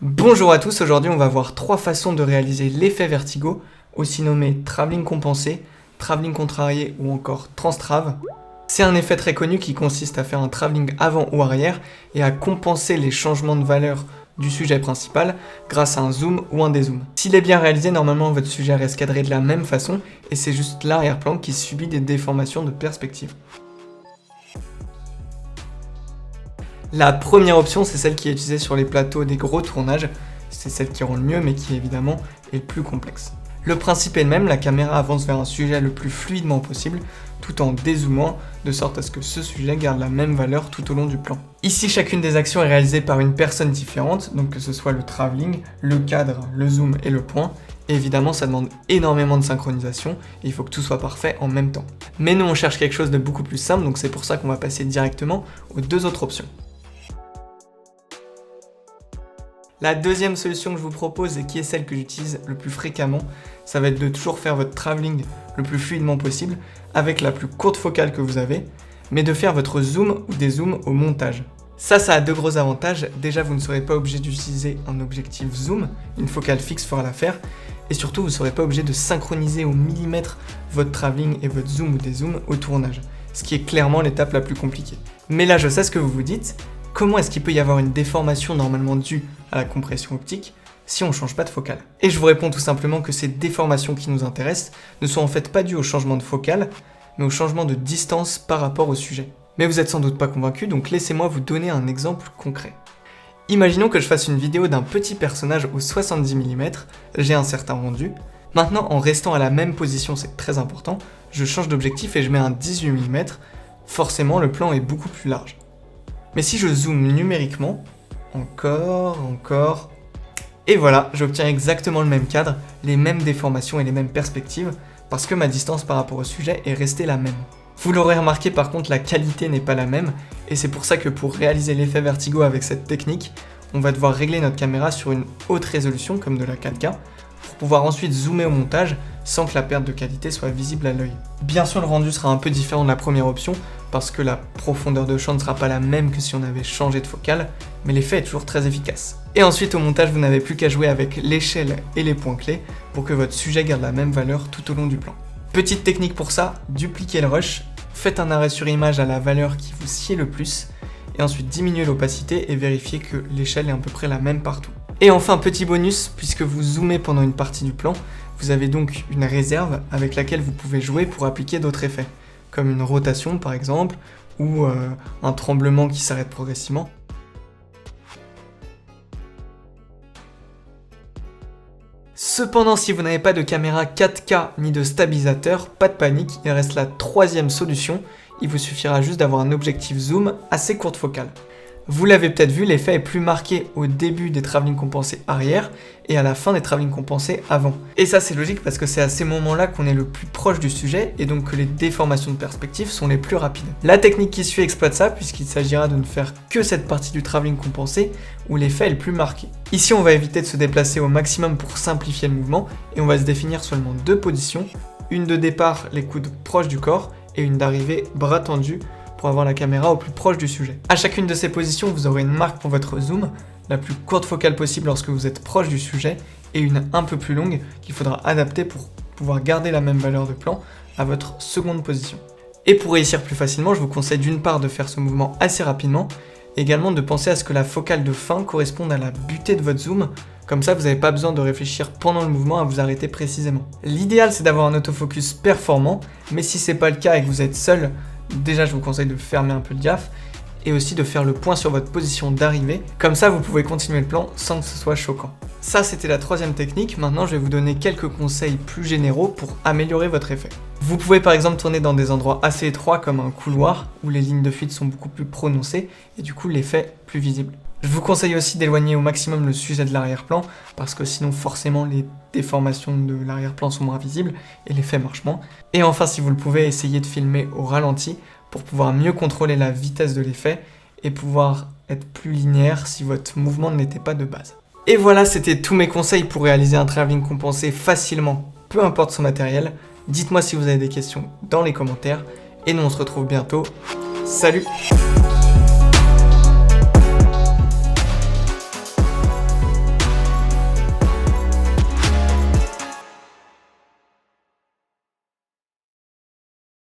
Bonjour à tous, aujourd'hui on va voir 3 façons de réaliser l'effet vertigo, aussi nommé travelling compensé, travelling contrarié ou encore transtrave. C'est un effet très connu qui consiste à faire un travelling avant ou arrière et à compenser les changements de valeur du sujet principal grâce à un zoom ou un dézoom. S'il est bien réalisé, normalement votre sujet reste cadré de la même façon et c'est juste l'arrière-plan qui subit des déformations de perspective. La première option, c'est celle qui est utilisée sur les plateaux des gros tournages. C'est celle qui rend le mieux, mais qui évidemment est le plus complexe. Le principe est le même, la caméra avance vers un sujet le plus fluidement possible, tout en dézoomant, de sorte à ce que ce sujet garde la même valeur tout au long du plan. Ici, chacune des actions est réalisée par une personne différente, donc que ce soit le travelling, le cadre, le zoom et le point. Et évidemment, ça demande énormément de synchronisation, et il faut que tout soit parfait en même temps. Mais nous, on cherche quelque chose de beaucoup plus simple, donc c'est pour ça qu'on va passer directement aux deux autres options. La deuxième solution que je vous propose et qui est celle que j'utilise le plus fréquemment, ça va être de toujours faire votre travelling le plus fluidement possible avec la plus courte focale que vous avez, mais de faire votre zoom ou dézoom au montage. Ça a deux gros avantages. Déjà, vous ne serez pas obligé d'utiliser un objectif zoom, une focale fixe fera l'affaire, et surtout, vous ne serez pas obligé de synchroniser au millimètre votre travelling et votre zoom ou dézoom au tournage, ce qui est clairement l'étape la plus compliquée. Mais là, je sais ce que vous vous dites. Comment est-ce qu'il peut y avoir une déformation normalement due à la compression optique si on ne change pas de focale? Et je vous réponds tout simplement que ces déformations qui nous intéressent ne sont en fait pas dues au changement de focale, mais au changement de distance par rapport au sujet. Mais vous êtes sans doute pas convaincu, donc laissez-moi vous donner un exemple concret. Imaginons que je fasse une vidéo d'un petit personnage au 70 mm, j'ai un certain rendu. Maintenant, en restant à la même position, c'est très important, je change d'objectif et je mets un 18 mm, forcément le plan est beaucoup plus large. Mais si je zoome numériquement, encore, et voilà, j'obtiens exactement le même cadre, les mêmes déformations et les mêmes perspectives, parce que ma distance par rapport au sujet est restée la même. Vous l'aurez remarqué, par contre, la qualité n'est pas la même, et c'est pour ça que pour réaliser l'effet vertigo avec cette technique, on va devoir régler notre caméra sur une haute résolution, comme de la 4K, pour pouvoir ensuite zoomer au montage sans que la perte de qualité soit visible à l'œil. Bien sûr, le rendu sera un peu différent de la première option, parce que la profondeur de champ ne sera pas la même que si on avait changé de focale, mais l'effet est toujours très efficace. Et ensuite, au montage, vous n'avez plus qu'à jouer avec l'échelle et les points clés pour que votre sujet garde la même valeur tout au long du plan. Petite technique pour ça, dupliquez le rush, faites un arrêt sur image à la valeur qui vous sied le plus, et ensuite diminuez l'opacité et vérifiez que l'échelle est à peu près la même partout. Et enfin, petit bonus, puisque vous zoomez pendant une partie du plan, vous avez donc une réserve avec laquelle vous pouvez jouer pour appliquer d'autres effets, comme une rotation par exemple, ou un tremblement qui s'arrête progressivement. Cependant, si vous n'avez pas de caméra 4K ni de stabilisateur, pas de panique, il reste la troisième solution, il vous suffira juste d'avoir un objectif zoom assez courte focale. Vous l'avez peut-être vu, l'effet est plus marqué au début des travelling compensés arrière et à la fin des travelling compensés avant. Et ça c'est logique parce que c'est à ces moments-là qu'on est le plus proche du sujet et donc que les déformations de perspective sont les plus rapides. La technique qui suit exploite ça puisqu'il s'agira de ne faire que cette partie du travelling compensé où l'effet est le plus marqué. Ici on va éviter de se déplacer au maximum pour simplifier le mouvement et on va se définir seulement deux positions, une de départ les coudes proches du corps et une d'arrivée bras tendus pour avoir la caméra au plus proche du sujet. À chacune de ces positions, vous aurez une marque pour votre zoom, la plus courte focale possible lorsque vous êtes proche du sujet, et une un peu plus longue qu'il faudra adapter pour pouvoir garder la même valeur de plan à votre seconde position. Et pour réussir plus facilement, je vous conseille d'une part de faire ce mouvement assez rapidement, et également de penser à ce que la focale de fin corresponde à la butée de votre zoom, comme ça vous n'avez pas besoin de réfléchir pendant le mouvement à vous arrêter précisément. L'idéal c'est d'avoir un autofocus performant, mais si c'est pas le cas et que vous êtes seul, déjà je vous conseille de fermer un peu le diaph et aussi de faire le point sur votre position d'arrivée, comme ça vous pouvez continuer le plan sans que ce soit choquant. Ça c'était la troisième technique, maintenant je vais vous donner quelques conseils plus généraux pour améliorer votre effet. Vous pouvez par exemple tourner dans des endroits assez étroits comme un couloir où les lignes de fuite sont beaucoup plus prononcées et du coup l'effet plus visible. Je vous conseille aussi d'éloigner au maximum le sujet de l'arrière-plan parce que sinon forcément les déformations de l'arrière-plan sont moins visibles et l'effet marche moins. Et enfin si vous le pouvez, essayez de filmer au ralenti pour pouvoir mieux contrôler la vitesse de l'effet et pouvoir être plus linéaire si votre mouvement ne l'était pas de base. Et voilà, c'était tous mes conseils pour réaliser un travelling compensé facilement, peu importe son matériel. Dites-moi si vous avez des questions dans les commentaires et nous on se retrouve bientôt. Salut!